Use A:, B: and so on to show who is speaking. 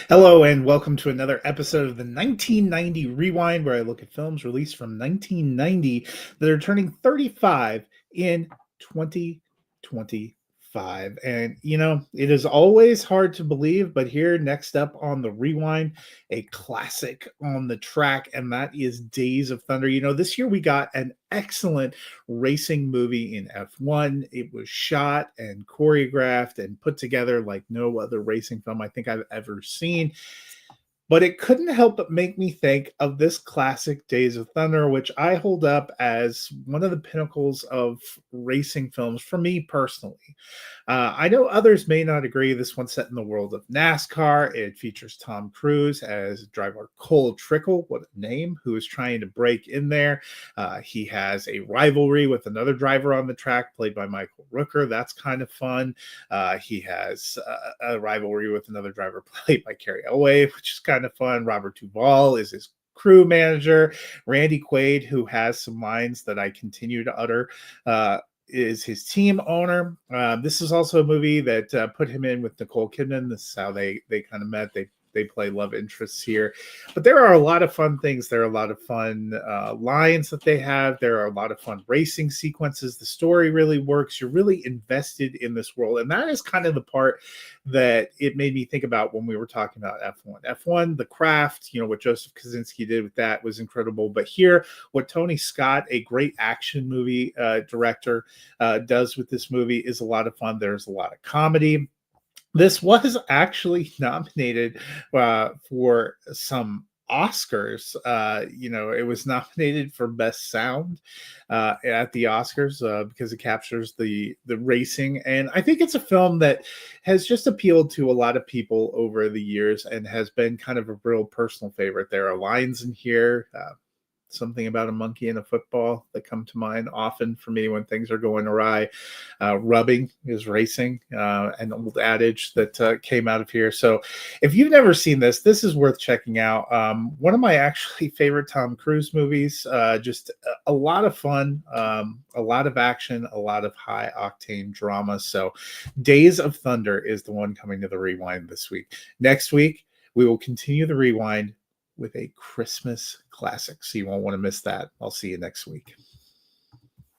A: Hello, and welcome to another episode of the 1990 Rewind, where I look at films released from 1990 that are turning 35 in 2025. And, it is always hard to believe, but here next up on the Rewind, a classic on the track, and that is Days of Thunder. This year we got an excellent racing movie in F1. It was shot and choreographed and put together like no other racing film I think I've ever seen. But it couldn't help but make me think of this classic Days of Thunder, which I hold up as one of the pinnacles of racing films for me personally. I know others may not agree. This one's set in the world of NASCAR. It features Tom Cruise as driver Cole Trickle, what a name, who is trying to break in there. He has a rivalry with another driver on the track, played by Michael Rooker. That's kind of fun. He has a rivalry with another driver played by Carrie Elway, which is kind of fun. Robert Duvall is his crew manager. Randy Quaid, who has some lines that I continue to utter, is his team owner. This is also a movie that put him in with Nicole Kidman. This is how they kind of met. They play love interests here, but there are a lot of fun things. There are a lot of fun lines that they have. There are a lot of fun racing sequences. The story really works. You're really invested in this world, and that is kind of the part that it made me think about when we were talking about F1. F1, the craft, what Joseph Kosinski did with that was incredible. But here, what Tony Scott, a great action movie director, does with this movie is a lot of fun. There's a lot of comedy. This was actually nominated for some Oscars. It was nominated for Best Sound at the Oscars because it captures the racing, and I think it's a film that has just appealed to a lot of people over the years and has been kind of a real personal favorite. There are lines in here. Something about a monkey and a football that come to mind often for me when things are going awry. Rubbing is racing, an old adage that came out of here. So if you've never seen this, this is worth checking out. One of my actually favorite Tom Cruise movies, just a lot of fun, a lot of action, a lot of high octane drama. So Days of Thunder is the one coming to the Rewind this week. Next week, we will continue the Rewind with a Christmas classic. So you won't want to miss that. I'll see you next week.